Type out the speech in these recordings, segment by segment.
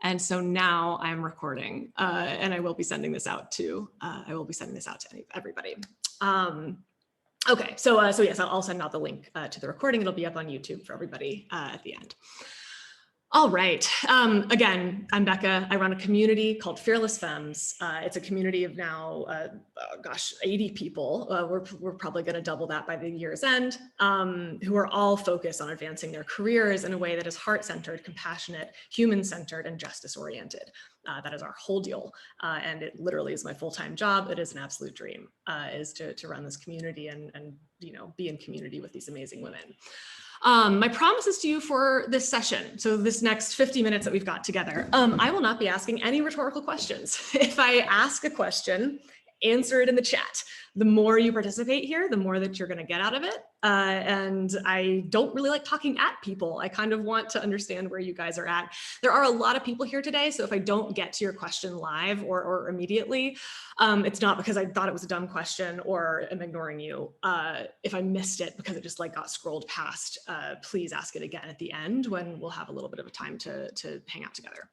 And so now I'm recording, and I will be sending this out to everybody. Okay, so yes, I'll send out the link to the recording. It'll be up on YouTube for everybody at the end. All right. Again, I'm Becca. I run a community called Fearless Femmes. It's a community of now, 80 people. We're probably going to double that by the year's end, who are all focused on advancing their careers in a way that is heart-centered, compassionate, human-centered, and justice-oriented. That is our whole deal. And it literally is my full-time job. It is an absolute dream, is to run this community and be in community with these amazing women. My promises to you for this session, so this next 50 minutes that we've got together, I will not be asking any rhetorical questions. If I ask a question, answer it in the chat. The more you participate here, the more that you're going to get out of it. And I don't really like talking at people. I kind of want to understand where you guys are at. There are a lot of people here today, so if I don't get to your question live or immediately, it's not because I thought it was a dumb question or am ignoring you. If I missed it because it just got scrolled past, please ask it again at the end when we'll have a little bit of a time to hang out together.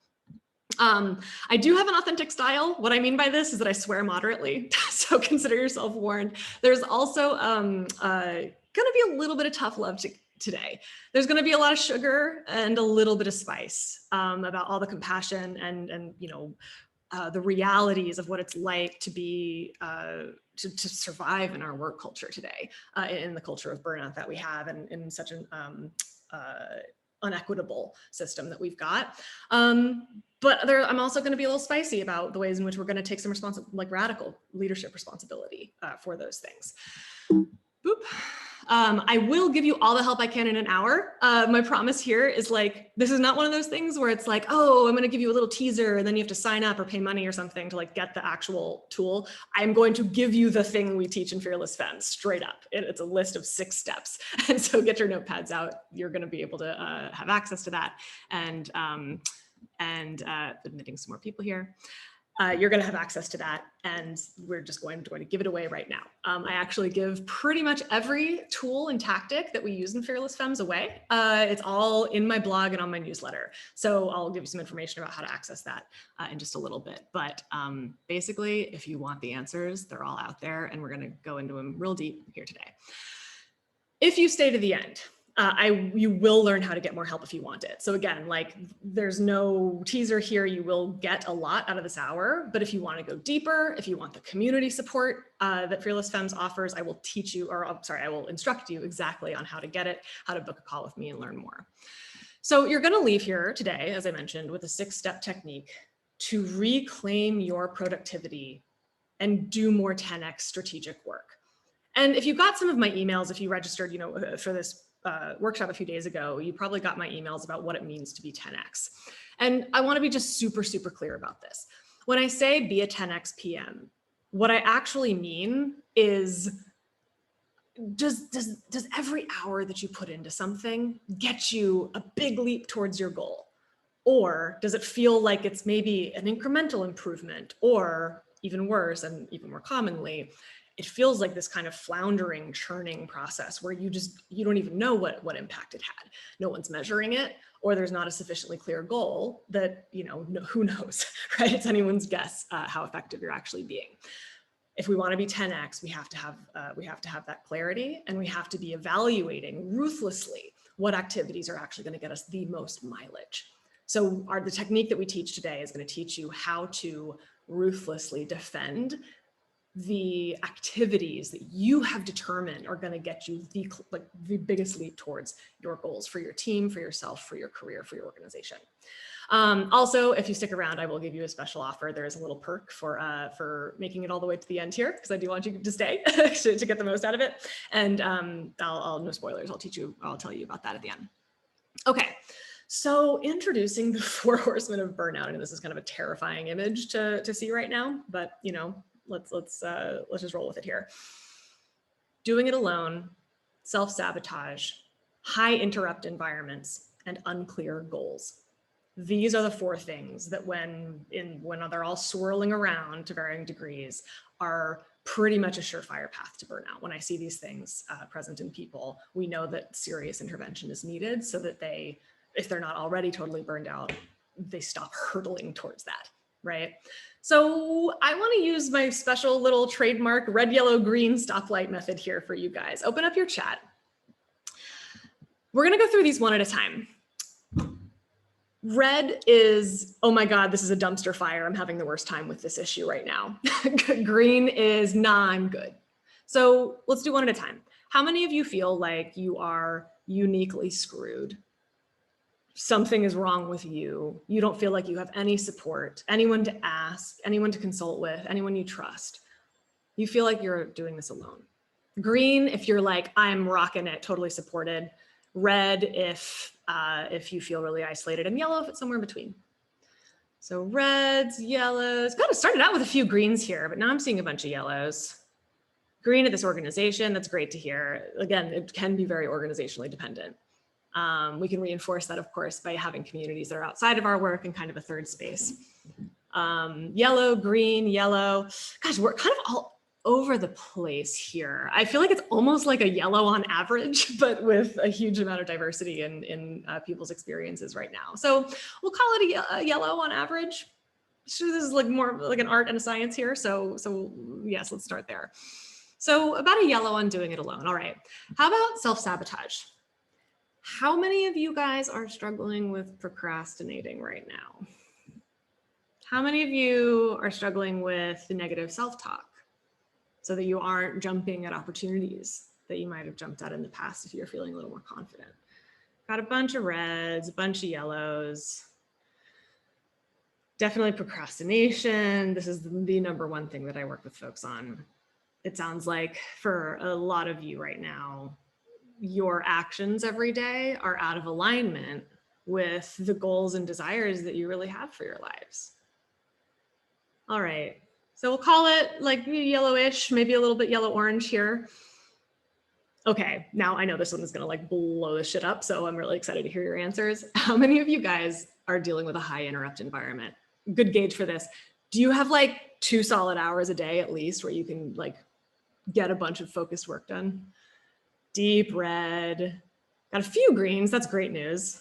I do have an authentic style. What I mean by this is that I swear moderately, so consider yourself warned. There's also going to be a little bit of tough love today. There's going to be a lot of sugar and a little bit of spice about all the compassion and the realities of what it's like to be to survive in our work culture today, in the culture of burnout that we have, and in such an unequitable system that we've got. But I'm also going to be a little spicy about the ways in which we're going to take some radical leadership responsibility for those things. Boop. I will give you all the help I can in an hour. My promise here is this is not one of those things where it's oh, I'm going to give you a little teaser and then you have to sign up or pay money or something to get the actual tool. I'm going to give you the thing we teach in Fearless Femmes straight up. It's a list of 6 steps. And so get your notepads out. You're going to be able to have access to that. And admitting some more people here. You're going to have access to that, and we're just going to give it away right now. I actually give pretty much every tool and tactic that we use in Fearless Femmes away. It's all in my blog and on my newsletter. So I'll give you some information about how to access that in just a little bit. But basically, if you want the answers, they're all out there, and we're going to go into them real deep here today. If you stay to the end, you will learn how to get more help if you want it. So again, there's no teaser here. You will get a lot out of this hour, but if you want to go deeper, if you want the community support that Fearless Femmes offers, I will teach you, I will instruct you exactly on how to get it, how to book a call with me and learn more. So you're going to leave here today, as I mentioned, with a 6-step technique to reclaim your productivity and do more 10x strategic work. And if you got some of my emails, if you registered, for this workshop a few days ago, you probably got my emails about what it means to be 10x. And I want to be just super, super clear about this. When I say be a 10x PM, what I actually mean is, does every hour that you put into something get you a big leap towards your goal? Or does it feel like it's maybe an incremental improvement, or even worse, and even more commonly, it feels like this kind of floundering, churning process where you don't even know what impact it had. No one's measuring it, or there's not a sufficiently clear goal that, who knows, right? It's anyone's guess how effective you're actually being. If we want to be 10x, we have to have that clarity, and we have to be evaluating ruthlessly what activities are actually going to get us the most mileage. So the technique that we teach today is going to teach you how to ruthlessly defend the activities that you have determined are going to get you the biggest leap towards your goals for your team, for yourself, for your career, for your organization. Also, if you stick around, I will give you a special offer. There is a little perk for making it all the way to the end here, because I do want you to stay to get the most out of it. And I'll no spoilers. I'll tell you about that at the end. Okay. So introducing the 4 horsemen of burnout, and this is kind of a terrifying image to see right now, but let's just roll with it here. Doing it alone, self-sabotage, high interrupt environments, and unclear goals. These are the 4 things that when they're all swirling around to varying degrees are pretty much a surefire path to burnout. When I see these things present in people, we know that serious intervention is needed so that if they're not already totally burned out, they stop hurtling towards that, right? So I want to use my special little trademark red, yellow, green stoplight method here for you guys. Open up your chat. We're going to go through these one at a time. Red is, oh my God, this is a dumpster fire. I'm having the worst time with this issue right now. Green is, nah, I'm good. So let's do one at a time. How many of you feel like you are uniquely screwed? Something is wrong with you. You don't feel like you have any support, anyone to ask, anyone to consult with, anyone you trust. You feel like you're doing this alone. Green, if you're like, I'm rocking it, totally supported. Red, if you feel really isolated, and yellow if it's somewhere in between. So reds, yellows, kind of started out with a few greens here, but now I'm seeing a bunch of yellows. Green at this organization, that's great to hear. Again, it can be very organizationally dependent. We can reinforce that, of course, by having communities that are outside of our work and kind of a third space. Yellow, green, yellow. Gosh, we're kind of all over the place here. I feel like it's almost like a yellow on average, but with a huge amount of diversity in people's experiences right now. So we'll call it a yellow on average. So this is like more like an art and a science here. So yes, let's start there. So about a yellow on doing it alone. All right. How about self-sabotage? How many of you guys are struggling with procrastinating right now? How many of you are struggling with the negative self-talk so that you aren't jumping at opportunities that you might have jumped at in the past if you're feeling a little more confident? Got a bunch of reds, a bunch of yellows. Definitely procrastination. This is the number one thing that I work with folks on. It sounds like for a lot of you right now, your actions every day are out of alignment with the goals and desires that you really have for your lives. All right, so we'll call it like yellowish, maybe a little bit yellow-orange here. Okay, now I know this one is gonna like blow this shit up, so I'm really excited to hear your answers. How many of you guys are dealing with a high interrupt environment? Good gauge for this. Do you have like 2 solid hours a day at least where you can like get a bunch of focused work done? Deep red, got a few greens, that's great news.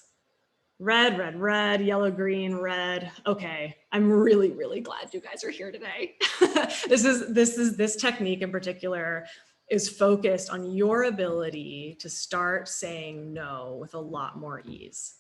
Red, red, red, yellow, green, red. Okay, I'm really, really glad you guys are here today. This technique in particular is focused on your ability to start saying no with a lot more ease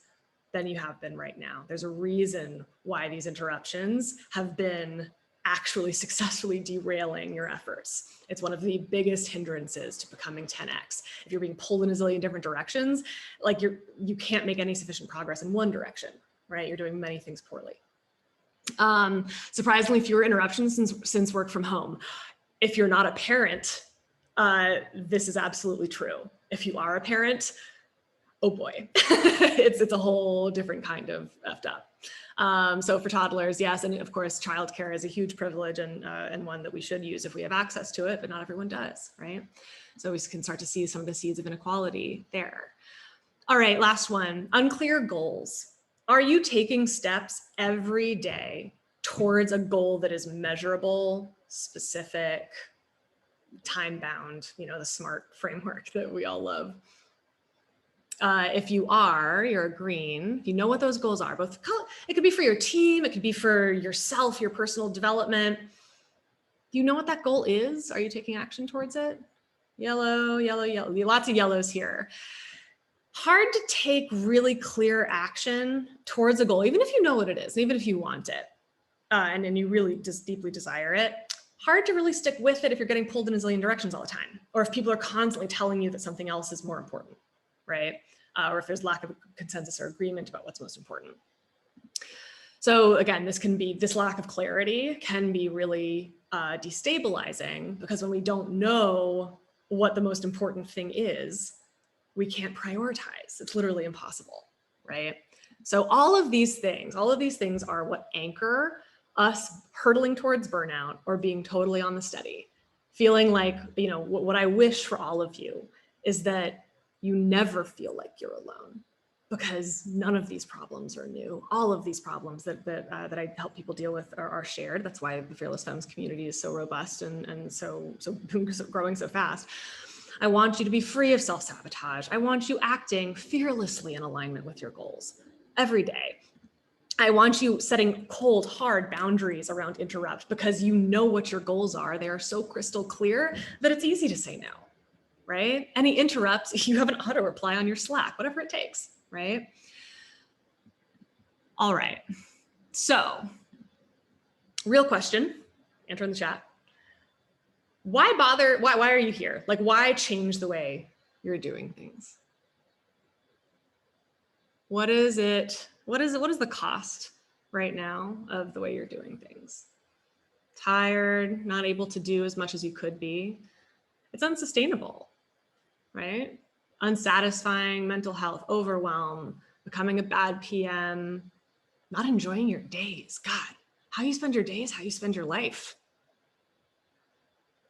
than you have been right now. There's a reason why these interruptions have been actually successfully derailing your efforts. It's one of the biggest hindrances to becoming 10x. If you're being pulled in a zillion different directions, like you can't make any sufficient progress in one direction, right? You're doing many things poorly. Surprisingly fewer interruptions since work from home. If you're not a parent, this is absolutely true. If you are a parent, oh boy, it's a whole different kind of effed up. So for toddlers, yes, and of course, childcare is a huge privilege and one that we should use if we have access to it, but not everyone does, right? So we can start to see some of the seeds of inequality there. All right, last one, unclear goals. Are you taking steps every day towards a goal that is measurable, specific, time-bound, you know, the SMART framework that we all love? If you are, you're a green, you know what those goals are. Both, it could be for your team, it could be for yourself, your personal development. Do you know what that goal is? Are you taking action towards it? Yellow, yellow, yellow, lots of yellows here. Hard to take really clear action towards a goal, even if you know what it is, even if you want it, and you really just deeply desire it. Hard to really stick with it if you're getting pulled in a zillion directions all the time, or if people are constantly telling you that something else is more important, right? Or if there's lack of consensus or agreement about what's most important. So again, this lack of clarity can be really destabilizing, because when we don't know what the most important thing is, we can't prioritize. It's literally impossible, right? So all of these things are what anchor us hurtling towards burnout or being totally on the steady. Feeling like, you know, what I wish for all of you is that you never feel like you're alone, because none of these problems are new. All of these problems that I help people deal with are shared. That's why the Fearless Femmes community is so robust and so growing so fast. I want you to be free of self-sabotage. I want you acting fearlessly in alignment with your goals every day. I want you setting cold, hard boundaries around interrupt because you know what your goals are. They are so crystal clear that it's easy to say no, right? Any interrupts, you have an auto reply on your Slack, whatever it takes, right? All right. So, real question, enter in the chat. Why bother? Why are you here? Like, why change the way you're doing things? What is it? What is the cost right now of the way you're doing things? Tired, not able to do as much as you could be. It's unsustainable, right? Unsatisfying, mental health, overwhelm, becoming a bad PM, not enjoying your days. God, how you spend your days, how you spend your life.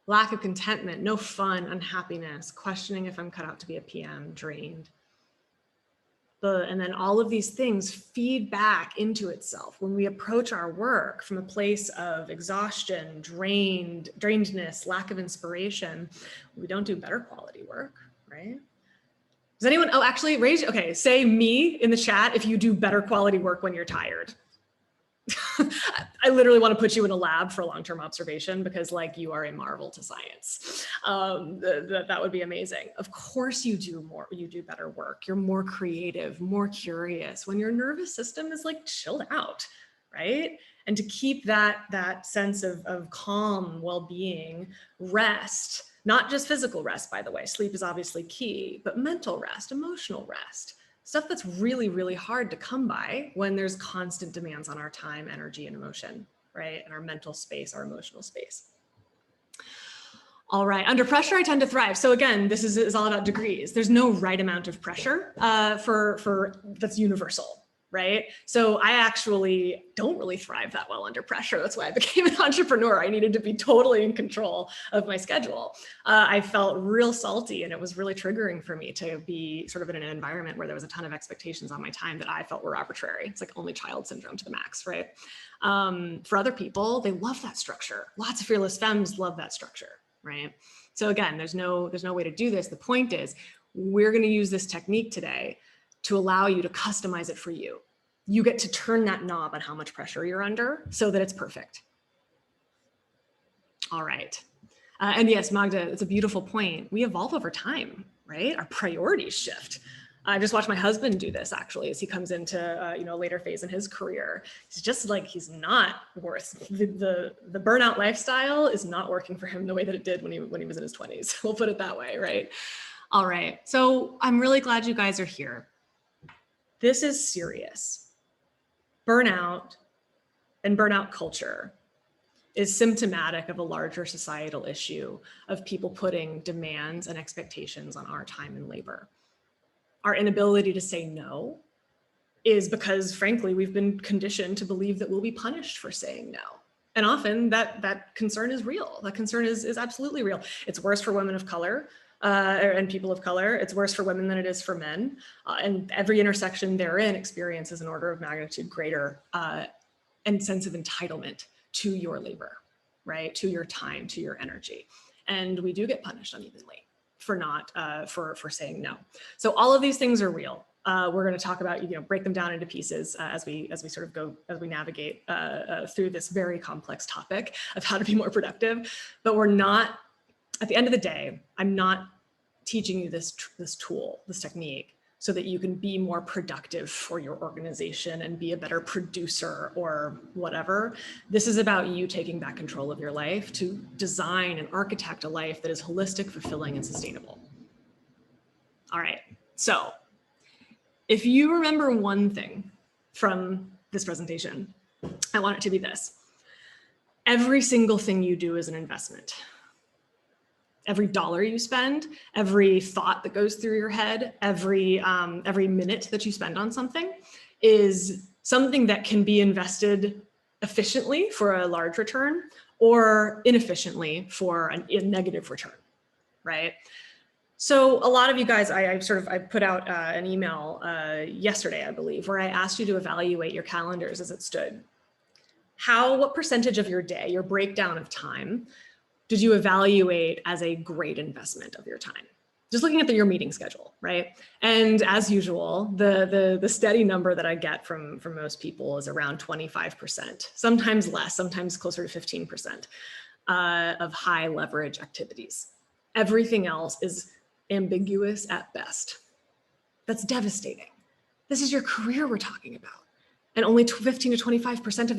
Lack of contentment, no fun, unhappiness, questioning if I'm cut out to be a PM, drained. And then all of these things feed back into itself when we approach our work from a place of exhaustion, drainedness, lack of inspiration. We don't do better quality work, right? Does anyone, oh, actually okay, say me in the chat if you do better quality work when you're tired. I literally want to put you in a lab for long-term observation because like you are a marvel to science. That would be amazing. Of course you do better work. You're more creative, more curious when your nervous system is like chilled out, right? And to keep that sense of calm, well-being, rest, not just physical rest, by the way, sleep is obviously key, but mental rest, emotional rest. Stuff that's really, really hard to come by when there's constant demands on our time, energy, and emotion, right? And our mental space, our emotional space. All right, under pressure, I tend to thrive. So again, this is all about degrees. There's no right amount of pressure for that's universal, right? So I actually don't really thrive that well under pressure. That's why I became an entrepreneur. I needed to be totally in control of my schedule. I felt real salty and it was really triggering for me to be sort of in an environment where there was a ton of expectations on my time that I felt were arbitrary. It's like only child syndrome to the max, right? For other people, they love that structure. Lots of fearless femmes love that structure, right? So again, there's no way to do this. The point is, we're going to use this technique today to allow you to customize it for you. You get to turn that knob on how much pressure you're under so that it's perfect. All right. And yes, Magda, it's a beautiful point. We evolve over time, right? Our priorities shift. I just watched my husband do this actually as he comes into a later phase in his career. He's just like, he's not worth the burnout lifestyle is not working for him the way that it did when he was in his 20s. We'll put it that way, right? All right. So I'm really glad you guys are here. This is serious. Burnout and burnout culture is symptomatic of a larger societal issue of people putting demands and expectations on our time and labor. Our inability to say no is because, frankly, we've been conditioned to believe that we'll be punished for saying no. And often that concern is real. That concern is absolutely real. It's worse for women of color and people of color. It's worse for women than it is for men. And every intersection therein experiences an order of magnitude greater and sense of entitlement to your labor, right? To your time, to your energy. And we do get punished unevenly for not, for saying no. So all of these things are real. We're going to talk about, break them down into pieces as we sort of go, as we navigate through this very complex topic of how to be more productive. But we're not, at the end of the day, I'm not teaching you this tool, this technique, so that you can be more productive for your organization and be a better producer or whatever. This is about you taking back control of your life to design and architect a life that is holistic, fulfilling, and sustainable. All right, so if you remember one thing from this presentation, I want it to be this. Every single thing you do is an investment. Every dollar you spend, every thought that goes through your head, every minute that you spend on something is something that can be invested efficiently for a large return or inefficiently for a negative return, right? So a lot of you guys, I put out an email yesterday, I believe, where I asked you to evaluate your calendars as it stood. What percentage of your day, your breakdown of time, did you evaluate as a great investment of your time? just looking at your meeting schedule, right? And as usual, the steady number that I get from most people is around 25%, sometimes less, sometimes closer to 15% of high leverage activities. Everything else is ambiguous at best. That's devastating. This is your career we're talking about. And only 15 to 25% of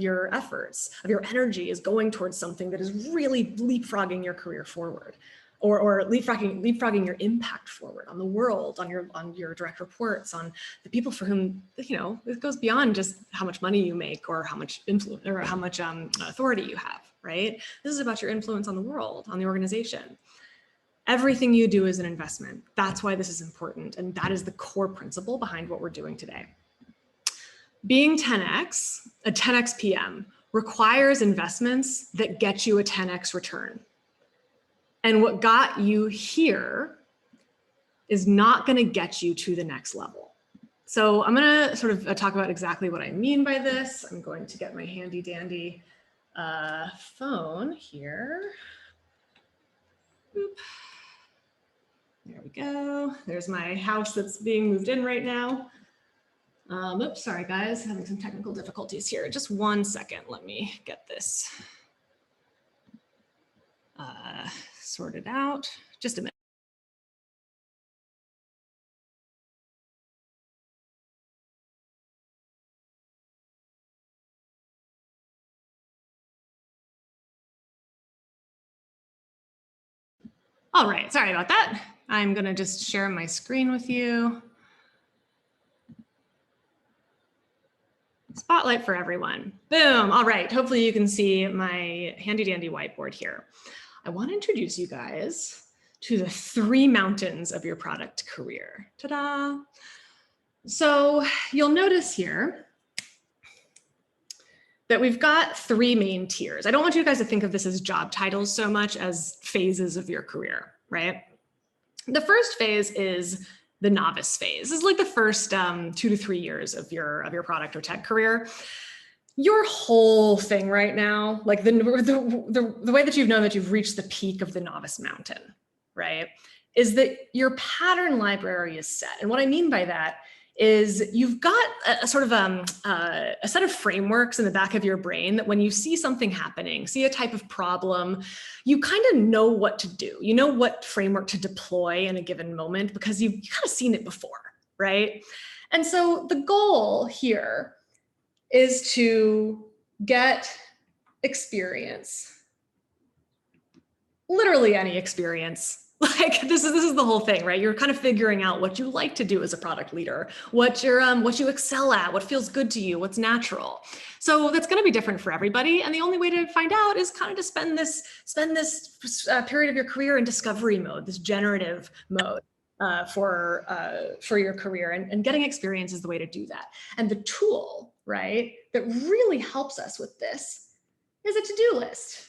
your efforts, of your energy is going towards something that is really leapfrogging your career forward, or leapfrogging your impact forward on the world, on your direct reports, on the people for whom, it goes beyond just how much money you make or how much influence or how much authority you have, right? This is about your influence on the world, on the organization. Everything you do is an investment. That's why this is important. And that is the core principle behind what we're doing today. Being 10x, a 10x PM, requires investments that get you a 10x return. And what got you here is not going to get you to the next level. So I'm going to sort of talk about exactly what I mean by this. I'm going to get my handy dandy phone here. Boop. There we go. There's my house that's being moved in right now. Oops, sorry guys, having some technical difficulties here. Just 1 second, let me get this sorted out. Just a minute. All right, sorry about that. I'm gonna just share my screen with you. Spotlight for everyone. Boom. All right. Hopefully you can see my handy dandy whiteboard here. I want to introduce you guys to the 3 mountains of your product career. Ta-da. So you'll notice here that we've got 3 main tiers. I don't want you guys to think of this as job titles so much as phases of your career, right? The first phase is the novice phase. This is like the first 2 to 3 years of your product or tech career. Your whole thing right now, like the way that you've known that you've reached the peak of the novice mountain, right, is that your pattern library is set. And what I mean by that is you've got a sort of a set of frameworks in the back of your brain that when you see something happening, see a type of problem, you kind of know what to do. You know what framework to deploy in a given moment because you've kind of seen it before, right? And so the goal here is to get experience, literally any experience. Like this is the whole thing, right? You're kind of figuring out what you like to do as a product leader, what you excel at, what feels good to you, what's natural. So that's going to be different for everybody, and the only way to find out is kind of to spend this period of your career in discovery mode, this generative mode for your career, and getting experience is the way to do that. And the tool, right, that really helps us with this is a to-do list.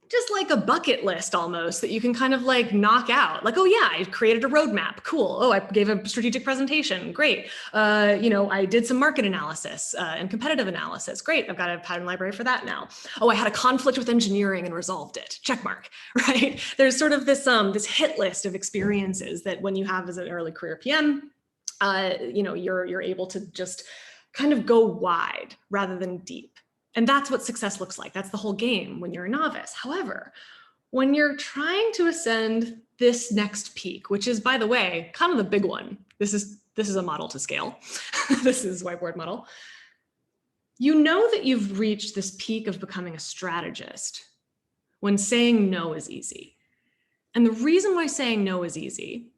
Just like a bucket list almost that you can kind of like knock out. Like, oh yeah, I created a roadmap. Cool. Oh, I gave a strategic presentation. Great. I did some market analysis and competitive analysis. Great. I've got a pattern library for that now. Oh, I had a conflict with engineering and resolved it. Check mark. Right. There's sort of this hit list of experiences that when you have as an early career PM, you're able to just kind of go wide rather than deep. And that's what success looks like. That's the whole game when you're a novice. However, when you're trying to ascend this next peak, which is, by the way, kind of the big one, this is a model to scale. This is whiteboard model. You know that you've reached this peak of becoming a strategist when saying no is easy. And the reason why saying no is easy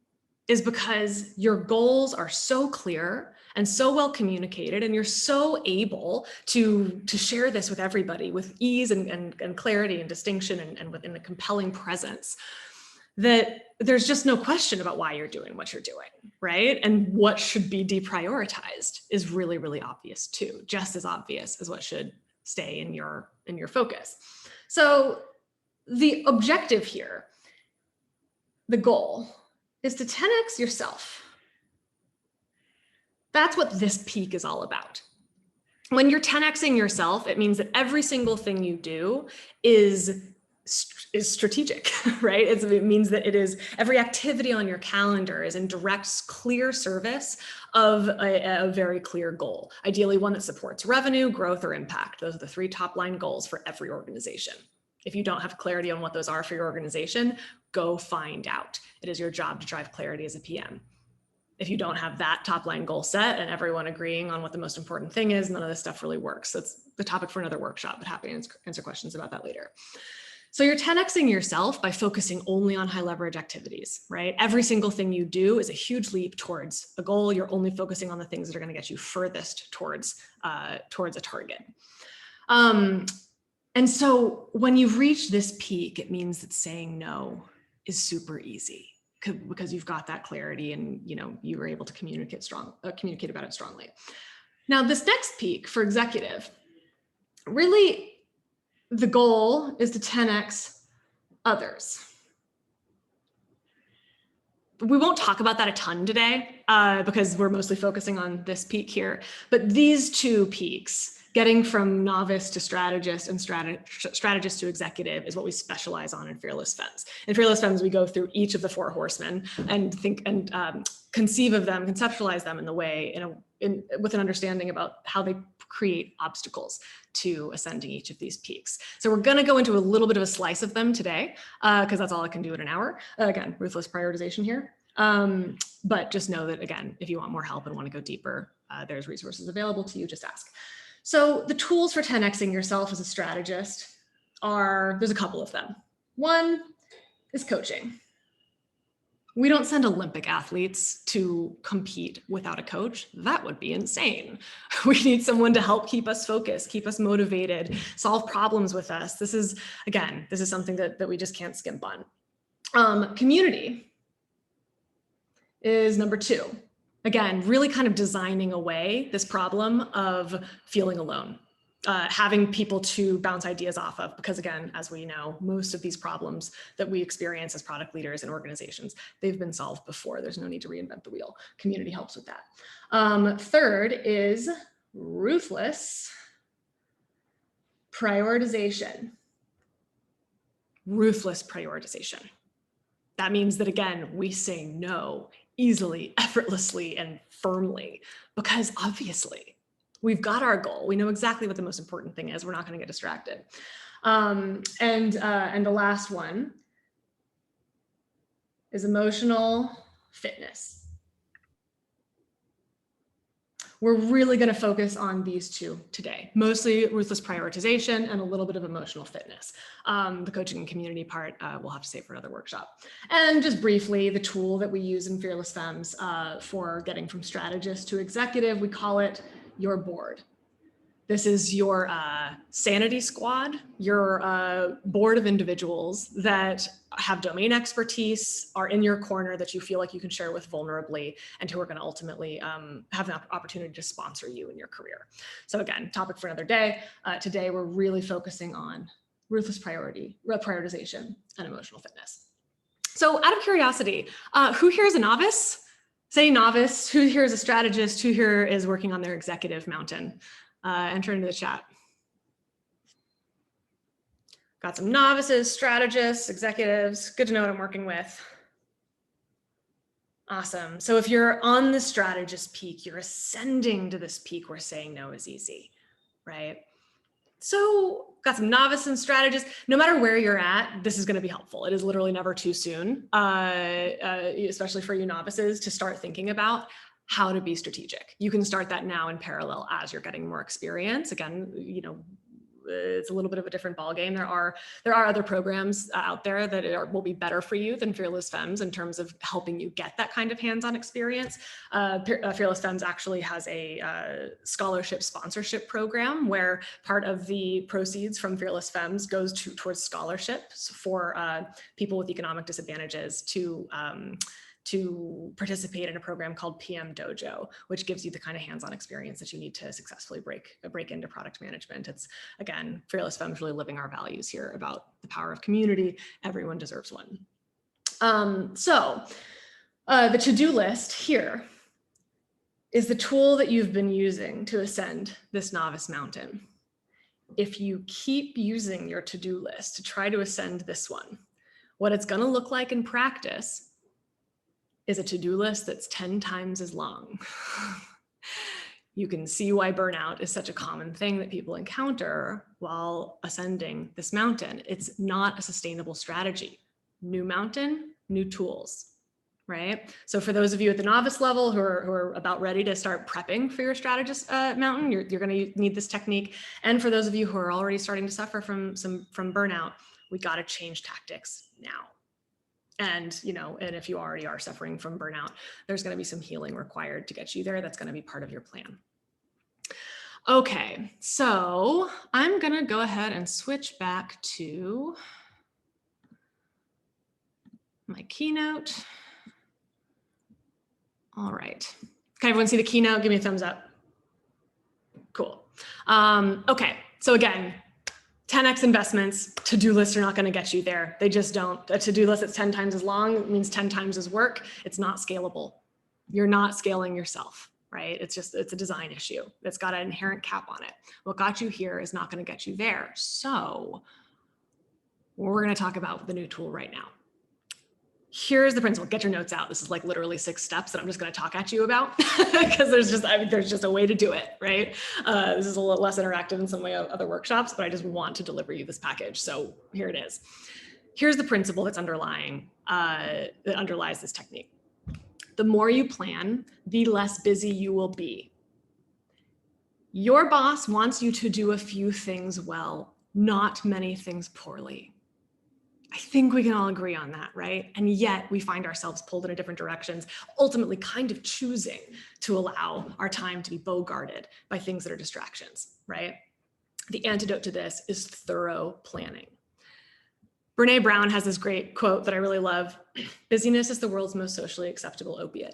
is because your goals are so clear and so well communicated, and you're so able to share this with everybody with ease and clarity and distinction and within a compelling presence, that there's just no question about why you're doing what you're doing, right? And what should be deprioritized is really, really obvious too, just as obvious as what should stay in your focus. So the objective here, the goal, is to 10x yourself. That's what this peak is all about. When you're 10xing yourself, it means that every single thing you do is is strategic, right? It means that it is every activity on your calendar is in direct, clear service of a very clear goal, ideally one that supports revenue, growth, or impact. Those are the 3 top line goals for every organization. If you don't have clarity on what those are for your organization, go find out. It is your job to drive clarity as a PM. If you don't have that top line goal set and everyone agreeing on what the most important thing is, none of this stuff really works. That's the topic for another workshop, but happy to answer questions about that later. So you're 10xing yourself by focusing only on high leverage activities, right? Every single thing you do is a huge leap towards a goal. You're only focusing on the things that are going to get you furthest towards a target. And so when you've reached this peak, it means that saying no is super easy because you've got that clarity and you were able to communicate about it strongly. Now, this next peak for executive, really the goal is to 10x others. We won't talk about that a ton today because we're mostly focusing on this peak here, but these 2 peaks, getting from novice to strategist and strategist to executive, is what we specialize on in Fearless Femmes. In Fearless Femmes, we go through each of the 4 horsemen and think and conceive of them, conceptualize them in the way with an understanding about how they create obstacles to ascending each of these peaks. So we're going to go into a little bit of a slice of them today because that's all I can do in an hour. Again, ruthless prioritization here. But just know that, again, if you want more help and want to go deeper, there's resources available to you, just ask. So the tools for 10xing yourself as a strategist there's a couple of them. One is coaching. We don't send Olympic athletes to compete without a coach. That would be insane. We need someone to help keep us focused, keep us motivated, solve problems with us. This is something that we just can't skimp on. Community is number 2. Again, really kind of designing away this problem of feeling alone. Having people to bounce ideas off of, because again, as we know, most of these problems that we experience as product leaders in organizations, they've been solved before. There's no need to reinvent the wheel. Community helps with that. Third is ruthless prioritization. Ruthless prioritization. That means that, again, we say no easily, effortlessly, and firmly, because obviously we've got our goal. We know exactly what the most important thing is. We're not going to get distracted. And the last one is emotional fitness. We're really going to focus on these 2 today, mostly ruthless prioritization and a little bit of emotional fitness. The coaching and community part, we'll have to save for another workshop. And just briefly, the tool that we use in Fearless Femmes for getting from strategist to executive, we call it your board. This is your sanity squad, your board of individuals that have domain expertise, are in your corner, that you feel like you can share with vulnerably, and who are going to ultimately have an opportunity to sponsor you in your career. So again, topic for another day. Today, we're really focusing on ruthless prioritization and emotional fitness. So out of curiosity, who here is a novice? Say novice. Who here is a strategist? Who here is working on their executive mountain? Enter into the chat. Got some novices, strategists, executives. Good to know what I'm working with. Awesome. So if you're on the strategist peak, you're ascending to this peak where saying no is easy, right? So got some novice and strategists. No matter where you're at, this is going to be helpful. It is literally never too soon, especially for you novices, to start thinking about how to be strategic. You can start that now in parallel as you're getting more experience. Again, it's a little bit of a different ballgame. There are other programs out there that will be better for you than Fearless Femmes in terms of helping you get that kind of hands-on experience. Fearless Femmes actually has a scholarship sponsorship program where part of the proceeds from Fearless Femmes goes towards scholarships for people with economic disadvantages to participate in a program called PM Dojo, which gives you the kind of hands-on experience that you need to successfully break into product management. It's, again, Fearless Femmes really living our values here about the power of community. Everyone deserves one. The to-do list here is the tool that you've been using to ascend this novice mountain. if you keep using your to-do list to try to ascend this one, what it's going to look like in practice is a to-do list that's 10 times as long. You can see why burnout is such a common thing that people encounter while ascending this mountain. It's not a sustainable strategy. New mountain, new tools, right? So for those of you at the novice level who are about ready to start prepping for your strategist mountain, you're going to need this technique. And for those of you who are already starting to suffer from burnout, we got to change tactics now. And, and if you already are suffering from burnout, there's going to be some healing required to get you there. That's going to be part of your plan. Okay, so I'm going to go ahead and switch back to my keynote. All right. Can everyone see the keynote? Give me a thumbs up. Cool. Okay, so again, 10x investments, to-do lists are not going to get you there. They just don't. A to-do list that's 10 times as long means 10 times as work. It's not scalable. You're not scaling yourself, right? It's a design issue. It's got an inherent cap on it. What got you here is not going to get you there. So we're going to talk about the new tool right now. Here's the principle. Get your notes out. This is like literally 6 steps that I'm just going to talk at you about because there's just a way to do it, right? This is a little less interactive in some way of other workshops, but I just want to deliver you this package. So here it is. Here's the principle that's that underlies this technique. The more you plan, the less busy you will be. Your boss wants you to do a few things well, not many things poorly. I think we can all agree on that, right? And yet we find ourselves pulled in different directions, ultimately kind of choosing to allow our time to be bogarted by things that are distractions, right? The antidote to this is thorough planning. Brene Brown has this great quote that I really love. Busyness is the world's most socially acceptable opiate.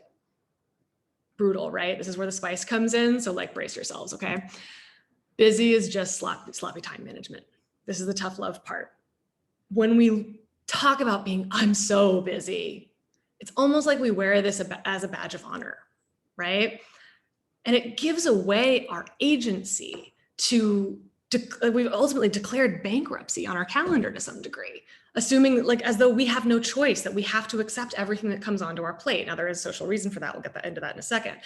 Brutal, right? This is where the spice comes in. So like brace yourselves, okay? Busy is just sloppy time management. This is the tough love part. When we talk about being, I'm so busy, it's almost like we wear this as a badge of honor, right? And it gives away our agency to, we've ultimately declared bankruptcy on our calendar to some degree, assuming like as though we have no choice, that we have to accept everything that comes onto our plate. Now there is social reason for that. We'll get into that in a second.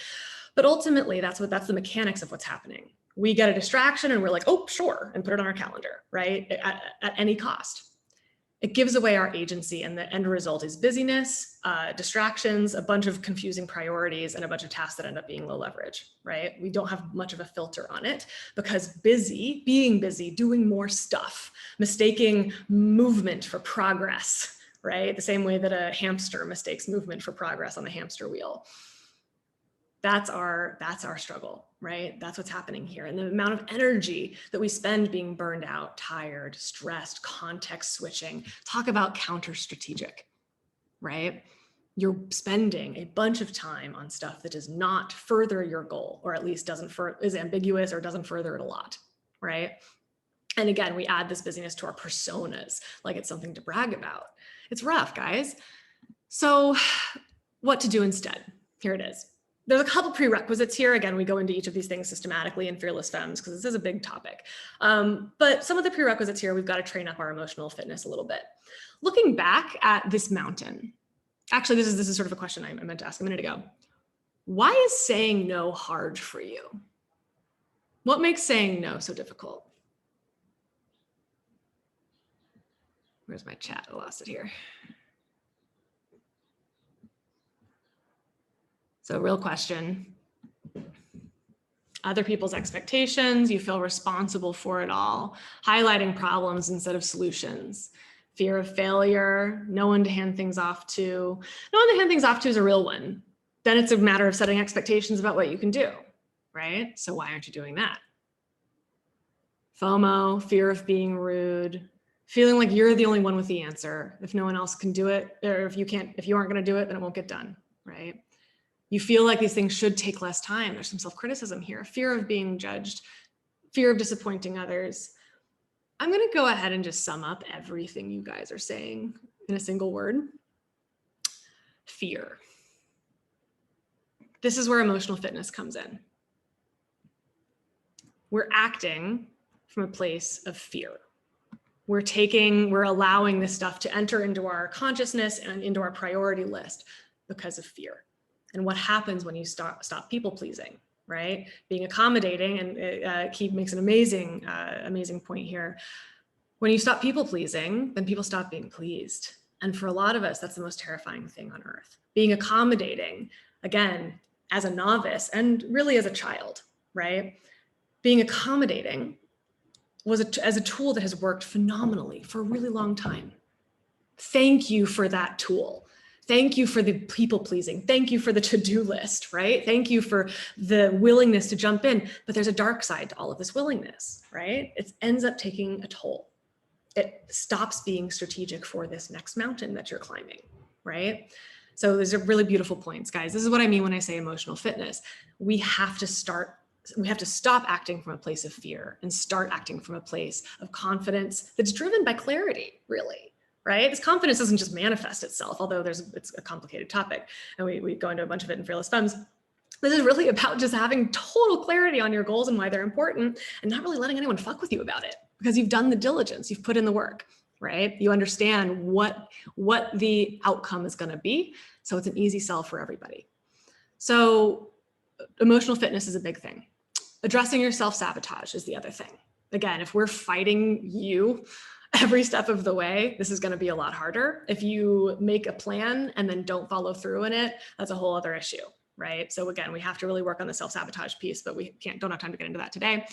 But ultimately that's the mechanics of what's happening. We get a distraction and we're like, oh, sure, and put it on our calendar, right? At any cost. It gives away our agency, and the end result is busyness, distractions, a bunch of confusing priorities, and a bunch of tasks that end up being low leverage, right? We don't have much of a filter on it because being busy, doing more stuff, mistaking movement for progress, right? The same way that a hamster mistakes movement for progress on the hamster wheel. That's our struggle, right? That's what's happening here. And the amount of energy that we spend being burned out, tired, stressed, context switching, talk about counter-strategic, right? You're spending a bunch of time on stuff that does not further your goal, or at least is ambiguous or doesn't further it a lot, right? And again, we add this busyness to our personas, like it's something to brag about. It's rough, guys. So what to do instead? Here it is. There's a couple prerequisites here. Again, we go into each of these things systematically in Fearless Femmes because this is a big topic. But some of the prerequisites here, we've got to train up our emotional fitness a little bit. Looking back at this mountain, actually, this is sort of a question I meant to ask a minute ago. Why is saying no hard for you? What makes saying no so difficult? Where's my chat? I lost it here. So real question. Other people's expectations, you feel responsible for it all, highlighting problems instead of solutions, fear of failure, no one to hand things off to. No one to hand things off to is a real one. Then it's a matter of setting expectations about what you can do, right? So why aren't you doing that? FOMO, fear of being rude, feeling like you're the only one with the answer. If no one else can do it, or if you aren't going to do it, then it won't get done, right? You feel like these things should take less time. There's some self-criticism here, fear of being judged, fear of disappointing others. I'm going to go ahead and just sum up everything you guys are saying in a single word. Fear. This is where emotional fitness comes in. We're acting from a place of fear. We're allowing this stuff to enter into our consciousness and into our priority list because of fear. And what happens when you stop people pleasing, right? Being accommodating, and Keith makes an amazing point here. When you stop people pleasing, then people stop being pleased. And for a lot of us, that's the most terrifying thing on earth. Being accommodating, again, as a novice and really as a child, right? Being accommodating as a tool that has worked phenomenally for a really long time. Thank you for that tool. Thank you for the people pleasing. Thank you for the to-do list, right? Thank you for the willingness to jump in. But there's a dark side to all of this willingness, right? It ends up taking a toll. It stops being strategic for this next mountain that you're climbing, right? So these are really beautiful points, guys. This is what I mean when I say emotional fitness. We have to stop acting from a place of fear and start acting from a place of confidence that's driven by clarity, really. Right? This confidence doesn't just manifest itself, although it's a complicated topic, and we go into a bunch of it in Fearless Femmes. This is really about just having total clarity on your goals and why they're important, and not really letting anyone fuck with you about it, because you've done the diligence, you've put in the work, right? You understand what the outcome is going to be, so it's an easy sell for everybody. So emotional fitness is a big thing. Addressing your self-sabotage is the other thing. Again, if we're fighting you every step of the way, this is going to be a lot harder. If you make a plan and then don't follow through in it, that's a whole other issue, right? So again, we have to really work on the self-sabotage piece, but we don't have time to get into that today.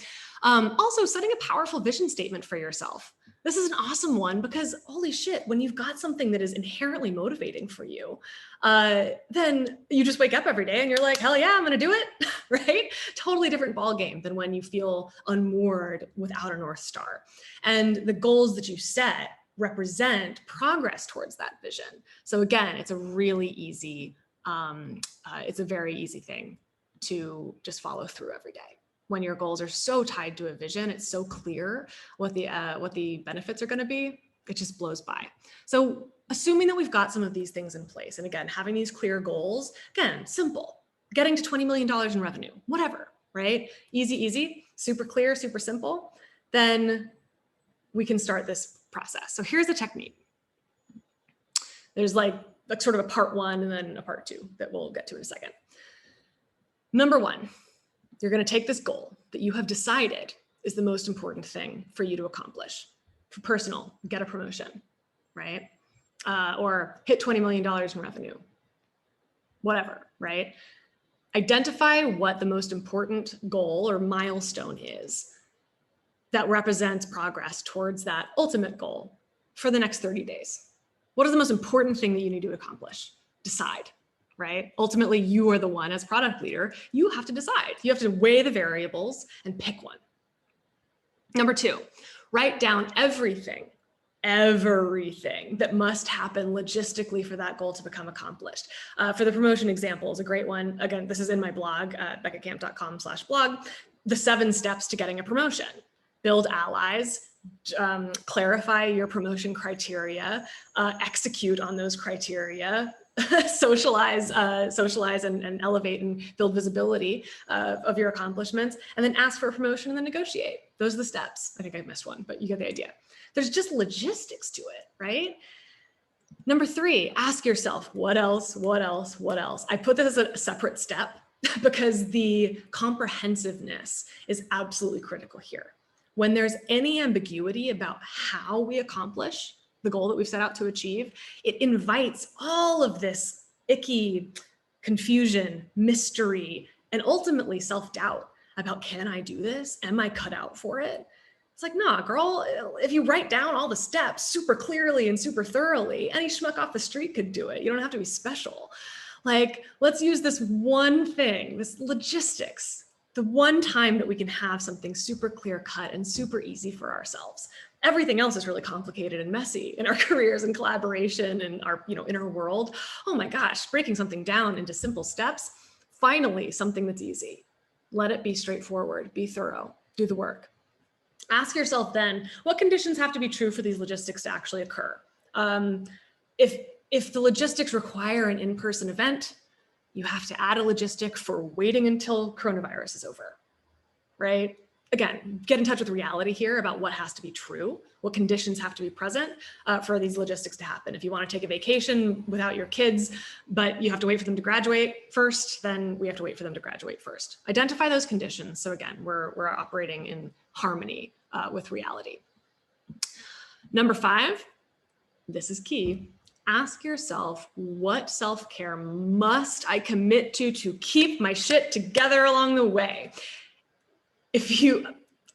Also, setting a powerful vision statement for yourself. This is an awesome one because holy shit, when you've got something that is inherently motivating for you, then you just wake up every day and you're like, hell yeah, I'm going to do it, right? Totally different ball game than when you feel unmoored without a North Star. And the goals that you set represent progress towards that vision. So again, it's a really easy, it's a very easy thing to just follow through every day. When your goals are so tied to a vision, it's so clear what the benefits are going to be, it just blows by. So assuming that we've got some of these things in place, and again, having these clear goals, again, simple, getting to $20 million in revenue, whatever, right? Easy, super clear, super simple, then we can start this process. So here's the technique. There's like sort of a part one and then a part two that we'll get to in a second. Number one, you're going to take this goal that you have decided is the most important thing for you to accomplish. For personal, get a promotion, right? Or hit $20 million in revenue, whatever, right? Identify what the most important goal or milestone is that represents progress towards that ultimate goal for the next 30 days. What is the most important thing that you need to accomplish? Decide. Right? Ultimately, you are the one as product leader, you have to decide. You have to weigh the variables and pick one. Number two, write down everything that must happen logistically for that goal to become accomplished. For the promotion example is a great one. Again, this is in my blog, beccacamp.com/blog, the 7 steps to getting a promotion. Build allies, clarify your promotion criteria, execute on those criteria, socialize and elevate and build visibility of your accomplishments, and then ask for a promotion and then negotiate. Those are the steps. I think I missed one, but you get the idea. There's just logistics to it, right? Number 3, ask yourself, what else? I put this as a separate step because the comprehensiveness is absolutely critical here. When there's any ambiguity about how we accomplish the goal that we've set out to achieve, it invites all of this icky confusion, mystery, and ultimately self-doubt about, can I do this? Am I cut out for it? It's like, nah, girl, if you write down all the steps super clearly and super thoroughly, any schmuck off the street could do it. You don't have to be special. Like, let's use this one thing, this logistics, the one time that we can have something super clear cut and super easy for ourselves. Everything else is really complicated and messy in our careers and collaboration and our inner world. Oh my gosh, breaking something down into simple steps, finally something that's easy. Let it be straightforward, be thorough, do the work. Ask yourself then, what conditions have to be true for these logistics to actually occur? If the logistics require an in-person event, you have to add a logistic for waiting until coronavirus is over, right? again, get in touch with reality here about what has to be true, what conditions have to be present for these logistics to happen. If you want to take a vacation without your kids, but you have to wait for them to graduate first, then we have to wait for them to graduate first. Identify those conditions. So again, we're operating in harmony with reality. Number 5, this is key. Ask yourself, what self-care must I commit to keep my shit together along the way? If you,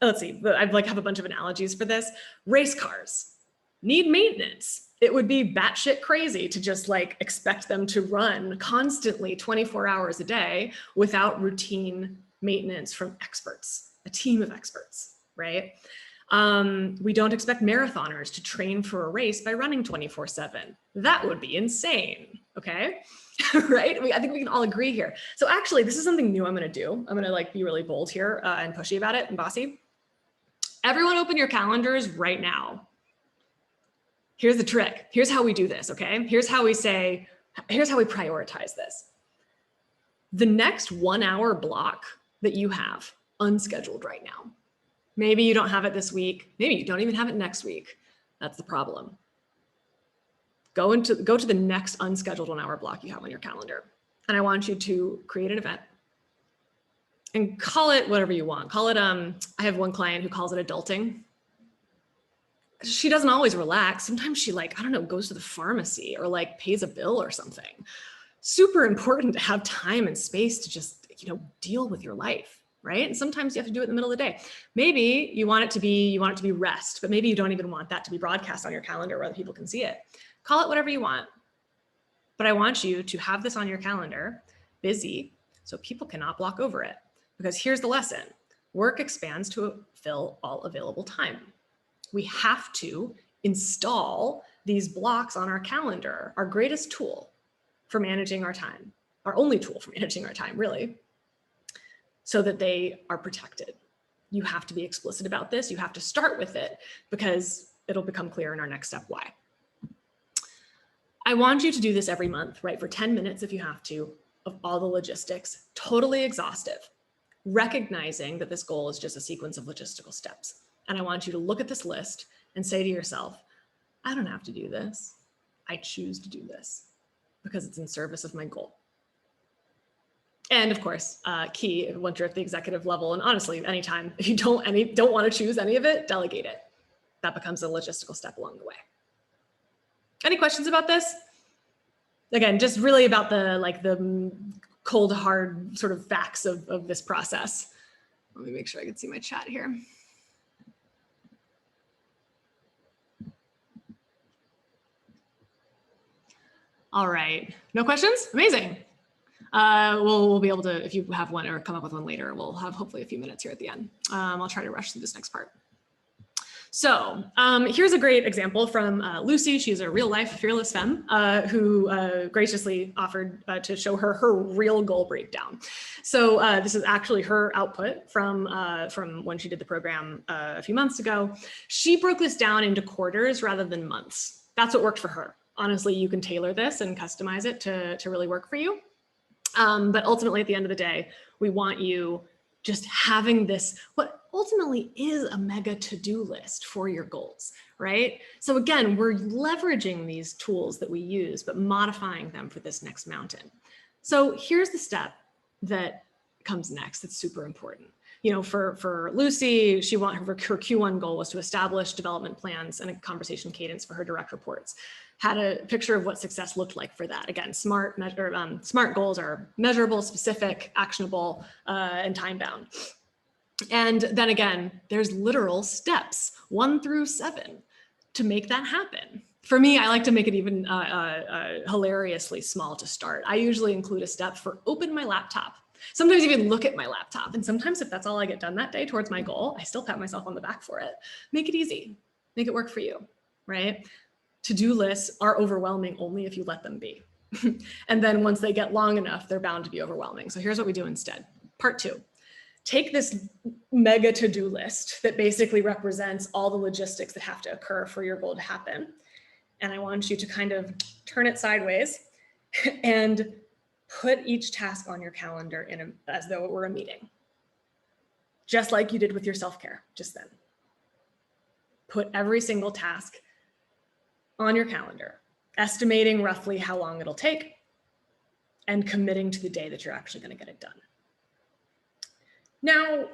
let's see, I have a bunch of analogies for this. Race cars need maintenance. It would be batshit crazy to just like expect them to run constantly 24 hours a day without routine maintenance from experts, a team of experts, right? We don't expect marathoners to train for a race by running 24/7. That would be insane, okay? Right? I think we can all agree here. So actually, this is something new I'm gonna do. I'm gonna like be really bold here and pushy about it and bossy. Everyone open your calendars right now. Here's the trick. Here's how we do this, okay? Here's how we prioritize this. The next 1 hour block that you have unscheduled right now. Maybe you don't have it this week. Maybe you don't even have it next week. That's the problem. Go to the next unscheduled 1 hour block you have on your calendar. And I want you to create an event and call it whatever you want. Call it, I have one client who calls it adulting. She doesn't always relax. Sometimes she like, I don't know, goes to the pharmacy or like pays a bill or something. Super important to have time and space to just, deal with your life. Right? And sometimes you have to do it in the middle of the day. Maybe you want it to be rest, but maybe you don't even want that to be broadcast on your calendar where other people can see it. Call it whatever you want. But I want you to have this on your calendar, busy, so people cannot block over it. Because here's the lesson. Work expands to fill all available time. We have to install these blocks on our calendar, our greatest tool for managing our time, our only tool for managing our time, really, so that they are protected. You have to be explicit about this. You have to start with it because it'll become clear in our next step why. I want you to do this every month, right? For 10 minutes if you have to, of all the logistics, totally exhaustive, recognizing that this goal is just a sequence of logistical steps. And I want you to look at this list and say to yourself, I don't have to do this. I choose to do this because it's in service of my goal. And of course, key, once you're at the executive level, and honestly, anytime, if you don't want to choose any of it, delegate it. That becomes a logistical step along the way. Any questions about this? Again, just really about the cold, hard sort of facts of this process. Let me make sure I can see my chat here. All right, no questions? Amazing. We'll be able to, if you have one or come up with one later, we'll have hopefully a few minutes here at the end. I'll try to rush through this next part. So here's a great example from Lucy. She's a real life fearless femme who graciously offered to show her real goal breakdown. So this is actually her output from when she did the program a few months ago. She broke this down into quarters rather than months. That's what worked for her. Honestly, you can tailor this and customize it to really work for you. But ultimately, at the end of the day, we want you just having this, what ultimately is a mega to-do list for your goals, right? So again, we're leveraging these tools that we use, but modifying them for this next mountain. So here's the step that comes next that's super important. For Lucy, her Q1 goal was to establish development plans and a conversation cadence for her direct reports. Had a picture of what success looked like for that. Again, SMART goals are measurable, specific, actionable, and time-bound. And then again, there's literal steps 1 through 7 to make that happen. For me, I like to make it even hilariously small to start. I usually include a step for open my laptop. Sometimes even look at my laptop. And sometimes if that's all I get done that day towards my goal, I still pat myself on the back for it. Make it easy, make it work for you, right? To-do lists are overwhelming only if you let them be. And then once they get long enough, they're bound to be overwhelming. So here's what we do instead. Part 2, take this mega to-do list that basically represents all the logistics that have to occur for your goal to happen. And I want you to kind of turn it sideways and put each task on your calendar as though it were a meeting. just like you did with your self-care just then. Put every single task on your calendar, estimating roughly how long it'll take and committing to the day that you're actually going to get it done. Now,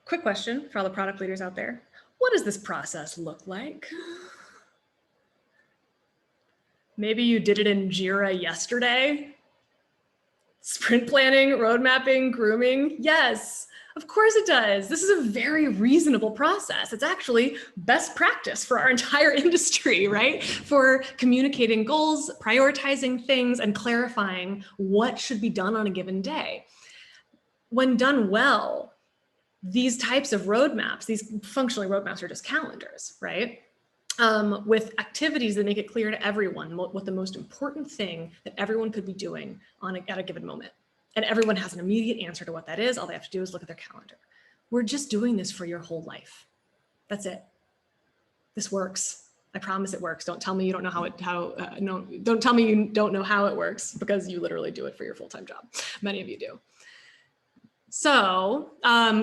quick question for all the product leaders out there. What does this process look like? Maybe you did it in Jira yesterday. Sprint planning, road mapping, grooming. Yes, of course it does. This is a very reasonable process. It's actually best practice for our entire industry, right? For communicating goals, prioritizing things, and clarifying what should be done on a given day. When done well, these types of roadmaps, these functionally roadmaps are just calendars, right? With activities that make it clear to everyone what the most important thing that everyone could be doing at a given moment. And everyone has an immediate answer to what that is. All they have to do is look at their calendar. We're just doing this for your whole life. That's it. This works. I promise it works. Don't tell me you don't know don't tell me you don't know how it works, because you literally do it for your full-time job. Many of you do. So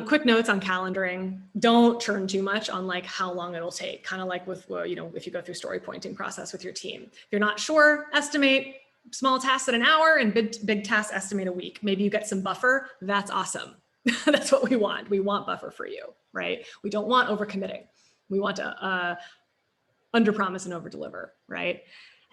quick notes on calendaring. Don't churn too much on like how long it'll take. Kind of like with, if you go through story pointing process with your team. If you're not sure, estimate small tasks at an hour and big tasks estimate a week. Maybe you get some buffer. That's awesome. That's what we want. We want buffer for you, right? We don't want overcommitting. We want to under promise and over deliver, right?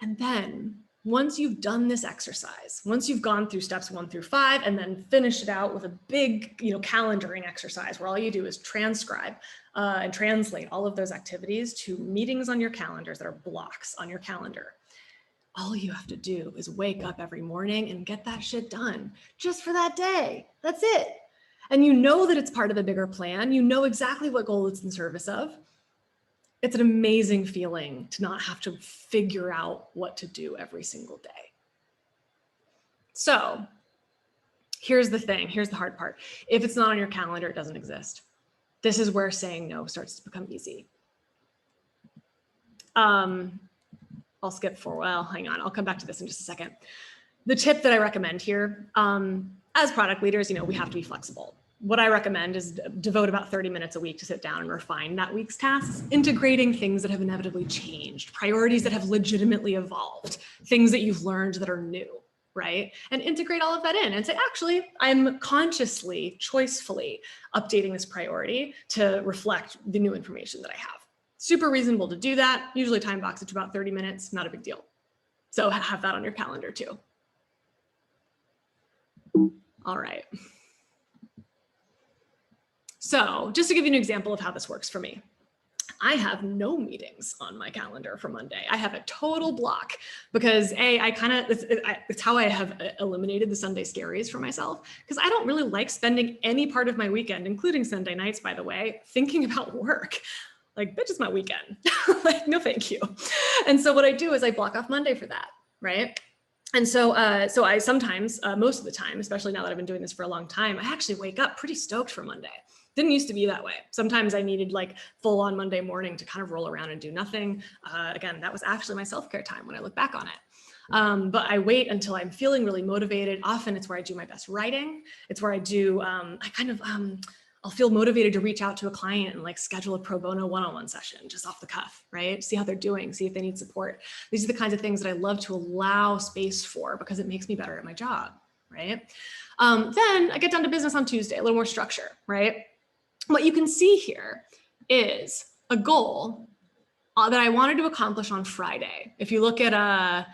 And then once you've done this exercise, once you've gone through steps 1 through 5 and then finished it out with a big, calendaring exercise where all you do is transcribe and translate all of those activities to meetings on your calendars that are blocks on your calendar. All you have to do is wake up every morning and get that shit done just for that day. That's it. And you know that it's part of a bigger plan. You know exactly what goal it's in service of. It's an amazing feeling to not have to figure out what to do every single day. So here's the thing. Here's the hard part. If it's not on your calendar, it doesn't exist. This is where saying no starts to become easy. I'll skip forward. Well, hang on. I'll come back to this in just a second. The tip that I recommend here, as product leaders, we have to be flexible. What I recommend is devote about 30 minutes a week to sit down and refine that week's tasks, integrating things that have inevitably changed, priorities that have legitimately evolved, things that you've learned that are new, right? And integrate all of that in and say, actually, I'm consciously, choicefully updating this priority to reflect the new information that I have. Super reasonable to do that. Usually time box it to about 30 minutes, not a big deal. So have that on your calendar too. All right. So just to give you an example of how this works for me, I have no meetings on my calendar for Monday. I have a total block because it's how I have eliminated the Sunday scaries for myself, because I don't really like spending any part of my weekend, including Sunday nights, by the way, thinking about work. Like, bitch, it's my weekend. Like, no, thank you. And so what I do is I block off Monday for that, right? And so I sometimes, most of the time, especially now that I've been doing this for a long time, I actually wake up pretty stoked for Monday. Didn't used to be that way. Sometimes I needed like full on Monday morning to kind of roll around and do nothing. Again, that was actually my self-care time when I look back on it. But I wait until I'm feeling really motivated. Often it's where I do my best writing. It's where I do, I'll feel motivated to reach out to a client and like schedule a pro bono one-on-one session just off the cuff, right? See how they're doing, see if they need support. These are the kinds of things that I love to allow space for because it makes me better at my job, right? Then I get down to business on Tuesday, a little more structure, right? What you can see here is a goal that I wanted to accomplish on Friday. If you look at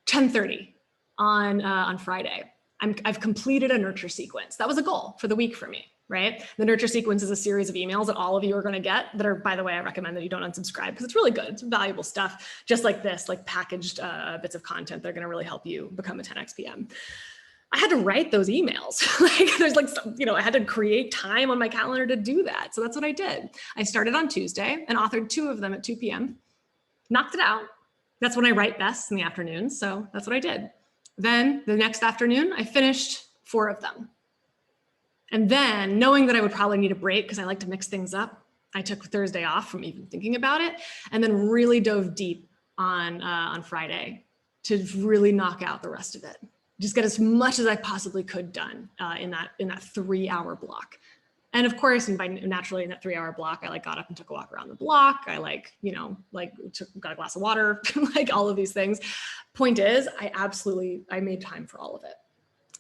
10:30 on Friday, I've completed a nurture sequence. That was a goal for the week for me, right? The nurture sequence is a series of emails that all of you are going to get that are, by the way, I recommend that you don't unsubscribe because it's really good. It's valuable stuff, just like this, like packaged bits of content that are going to really help you become a 10x PM. I had to write those emails. I had to create time on my calendar to do that. So that's what I did. I started on Tuesday and authored 2 of them at 2 p.m. Knocked it out. That's when I write best in the afternoon. So that's what I did. Then the next afternoon, I finished 4 of them. And then knowing that I would probably need a break because I like to mix things up, I took Thursday off from even thinking about it and then really dove deep on Friday to really knock out the rest of it. Just get as much as I possibly could done in that 3-hour block. And of course, and by naturally in that 3-hour block, I like got up and took a walk around the block. I got a glass of water, like all of these things. Point is, I made time for all of it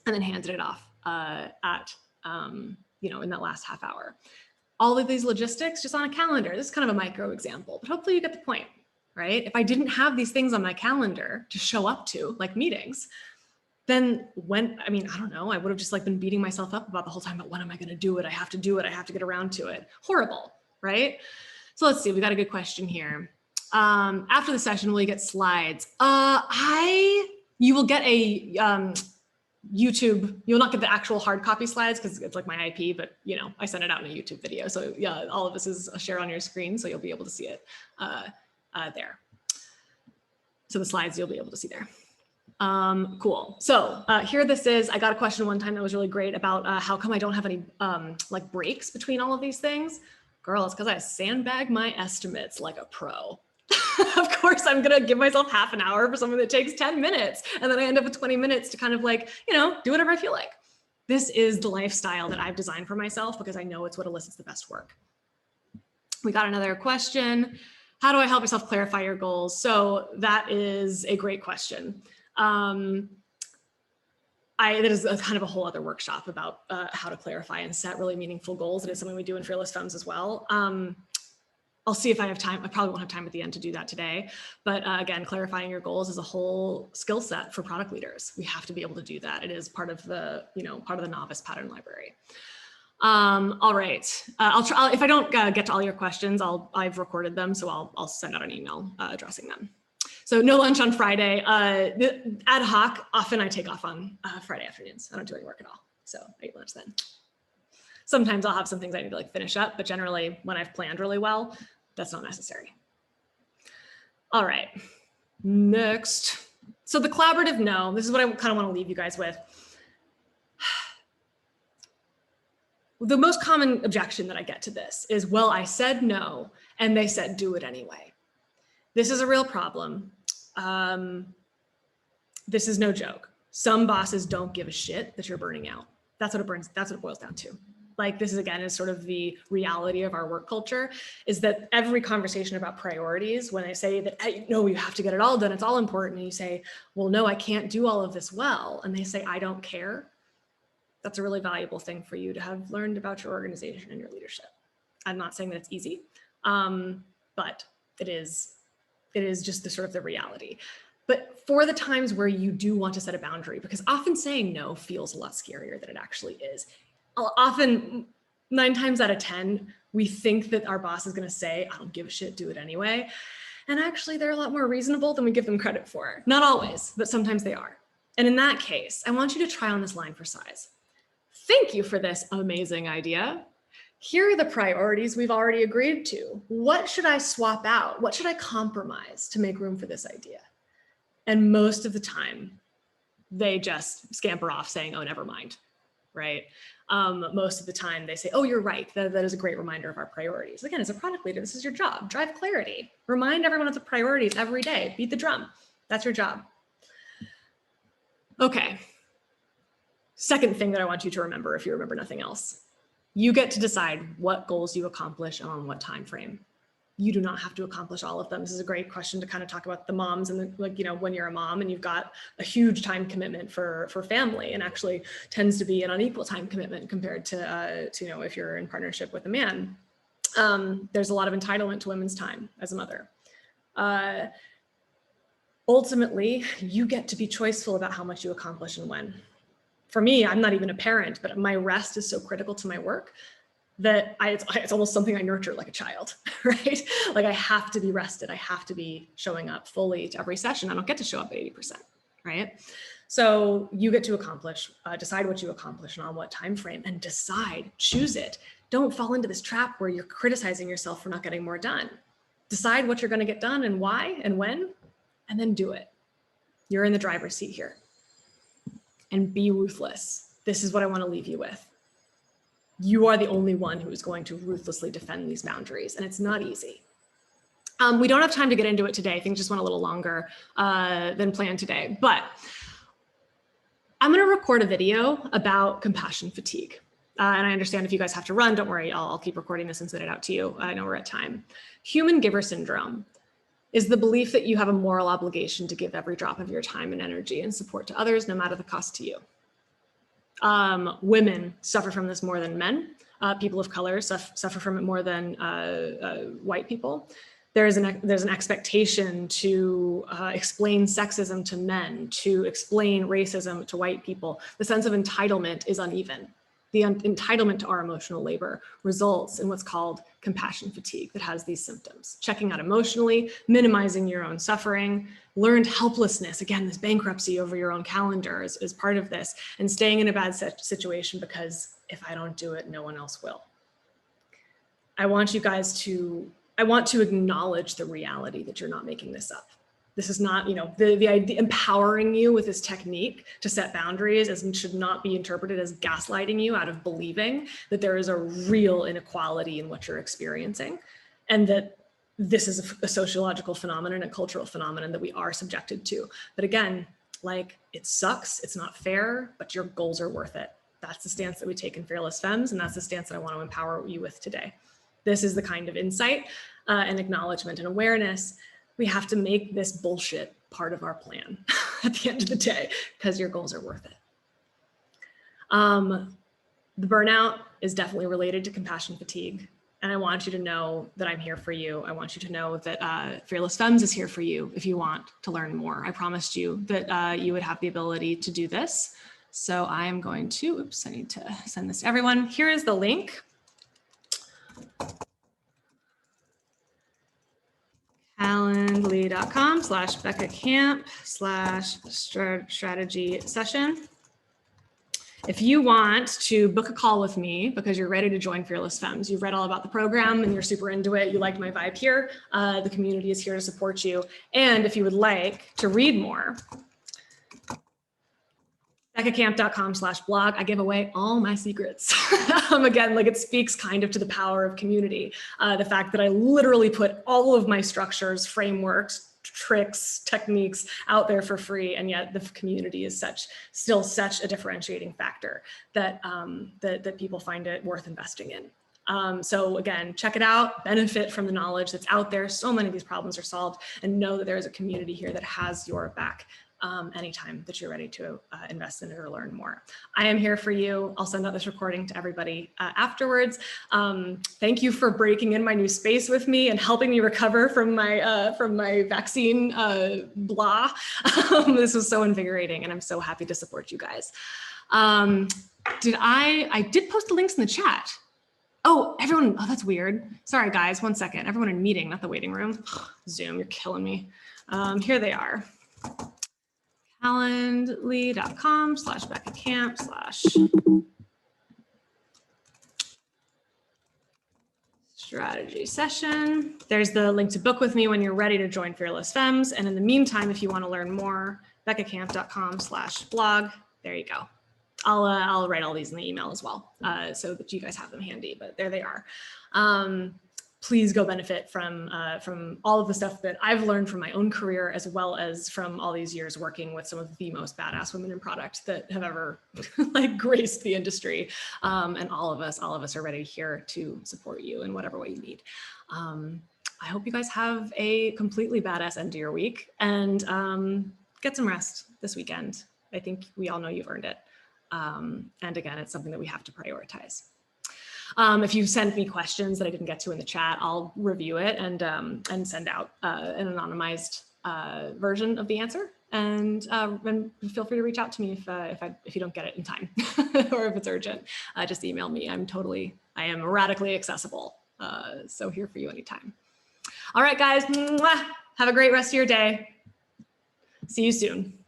and then handed it off in that last half hour. All of these logistics just on a calendar. This is kind of a micro example, but hopefully you get the point, right? If I didn't have these things on my calendar to show up to, like meetings, then I don't know, I would have just like been beating myself up about the whole time, but when am I going to do it? I have to do it. I have to get around to it. Horrible, right? So let's see, we got a good question here. After the session, will you get slides? You will get a YouTube, you'll not get the actual hard copy slides because it's like my IP, but I sent it out in a YouTube video. So yeah, all of this is shared on your screen. So you'll be able to see it there. So the slides you'll be able to see there. Cool. So here this is, I got a question one time that was really great about how come I don't have any like breaks between all of these things. Girl, it's because I sandbag my estimates like a pro. Of course, I'm going to give myself half an hour for something that takes 10 minutes. And then I end up with 20 minutes to kind of like, do whatever I feel like. This is the lifestyle that I've designed for myself because I know it's what elicits the best work. We got another question. How do I help yourself clarify your goals? So that is a great question. That is kind of a whole other workshop about how to clarify and set really meaningful goals. It is something we do in Fearless Femmes as well. I'll see if I have time. I probably won't have time at the end to do that today. But again, clarifying your goals is a whole skill set for product leaders. We have to be able to do that. It is part of the, part of the novice pattern library. All right. I'll try, if I don't get to all your questions, I've recorded them. So I'll send out an email addressing them. So no lunch on Friday. Ad hoc, often I take off on Friday afternoons. I don't do any work at all. So I eat lunch then. Sometimes I'll have some things I need to like finish up, but generally when I've planned really well, that's not necessary. All right, next. So the collaborative no, this is what I kind of want to leave you guys with. The most common objection that I get to this is, well, I said no, and they said do it anyway. This is a real problem. This is no joke. Some bosses don't give a shit that you're burning out. That's what it boils down to. Like this is again is sort of the reality of our work culture is that every conversation about priorities, when I say that, hey, no, you have to get it all done, it's all important. And you say, well, no, I can't do all of this well. And they say, I don't care. That's a really valuable thing for you to have learned about your organization and your leadership. I'm not saying that it's easy, but it is just the sort of the reality. But for the times where you do want to set a boundary, because often saying no feels a lot scarier than it actually is. Often 9 times out of 10, we think that our boss is going to say, I don't give a shit, do it anyway. And actually they're a lot more reasonable than we give them credit for. Not always, but sometimes they are. And in that case, I want you to try on this line for size. Thank you for this amazing idea. Here are the priorities we've already agreed to. What should I swap out? What should I compromise to make room for this idea? And most of the time, they just scamper off saying, oh, never mind, right? Most of the time they say, oh, you're right. That is a great reminder of our priorities. Again, as a product leader, this is your job. Drive clarity. Remind everyone of the priorities every day. Beat the drum. That's your job. Okay. Second thing that I want you to remember, if you remember nothing else, you get to decide what goals you accomplish and on what time frame. You do not have to accomplish all of them. This is a great question to kind of talk about the moms and when you're a mom and you've got a huge time commitment for family, and actually tends to be an unequal time commitment compared to if you're in partnership with a man. There's a lot of entitlement to women's time as a mother. Ultimately, you get to be choiceful about how much you accomplish and when. For me, I'm not even a parent, but my rest is so critical to my work that it's almost something I nurture like a child, right? Like I have to be rested. I have to be showing up fully to every session. I don't get to show up at 80%, right? So you get to accomplish, decide what you accomplish and on what time frame, and decide, choose it. Don't fall into this trap where you're criticizing yourself for not getting more done. Decide what you're going to get done and why and when, and then do it. You're in the driver's seat here. And be ruthless. This is what I want to leave you with. You are the only one who is going to ruthlessly defend these boundaries, and it's not easy. We don't have time to get into it today. Things just went a little longer than planned today, but I'm going to record a video about compassion fatigue. and I understand if you guys have to run, don't worry, I'll keep recording this and send it out to you. I know we're at time. Human giver syndrome is the belief that you have a moral obligation to give every drop of your time and energy and support to others, no matter the cost to you. Women suffer from this more than men. People of color suffer from it more than white people. There's an expectation to explain sexism to men, to explain racism to white people. The sense of entitlement is uneven. The entitlement to our emotional labor results in what's called compassion fatigue that has these symptoms. Checking out emotionally, minimizing your own suffering, learned helplessness, again, this bankruptcy over your own calendar is part of this, and staying in a bad situation because if I don't do it, no one else will. I want you guys to, I want to acknowledge the reality that you're not making this up. This is not, the idea empowering you with this technique to set boundaries should not be interpreted as gaslighting you out of believing that there is a real inequality in what you're experiencing, and that this is a sociological phenomenon, a cultural phenomenon that we are subjected to. But again, it sucks, it's not fair, but your goals are worth it. That's the stance that we take in Fearless Femmes, and that's the stance that I want to empower you with today. This is the kind of insight and acknowledgement and awareness. We have to make this bullshit part of our plan at the end of the day, because your goals are worth it. The burnout is definitely related to compassion fatigue. And I want you to know that I'm here for you. I want you to know that Fearless Femmes is here for you if you want to learn more. I promised you that you would have the ability to do this. So I am going to, oops, I need to send this to everyone. Here is the link. calendly.com/BeccaCamp/strategy session. If you want to book a call with me because you're ready to join Fearless Femmes, you've read all about the program and you're super into it, you liked my vibe here, the community is here to support you. And if you would like to read more, BeccaCamp.com/blog, I give away all my secrets. Again, it speaks kind of to the power of community. The fact that I literally put all of my structures, frameworks, tricks, techniques out there for free, and yet the community is still such a differentiating factor that, that people find it worth investing in. So again, check it out, benefit from the knowledge that's out there. So many of these problems are solved, and know that there is a community here that has your back. Anytime that you're ready to invest in it or learn more. I am here for you. I'll send out this recording to everybody afterwards. Thank you for breaking in my new space with me and helping me recover from my vaccine blah. This was so invigorating, and I'm so happy to support you guys. I did post the links in the chat. Oh, everyone, oh, that's weird. Sorry guys, 1 second. Everyone in meeting, not the waiting room. Zoom, you're killing me. Here they are. calendly.com/BeccaCamp/strategy session. There's the link to book with me when you're ready to join Fearless Femmes. And in the meantime, if you want to learn more, BeccaCamp.com/blog. There you go. I'll write all these in the email as well, so that you guys have them handy, but there they are. Please go benefit from all of the stuff that I've learned from my own career, as well as from all these years working with some of the most badass women in product that have ever graced the industry. And all of us are ready here to support you in whatever way you need. I hope you guys have a completely badass end to your week, and get some rest this weekend. I think we all know you've earned it. And again, it's something that we have to prioritize. If you send me questions that I didn't get to in the chat, I'll review it and send out an anonymized version of the answer. And feel free to reach out to me if you don't get it in time or if it's urgent. Just email me. I am radically accessible. So here for you anytime. All right, guys. Mwah! Have a great rest of your day. See you soon.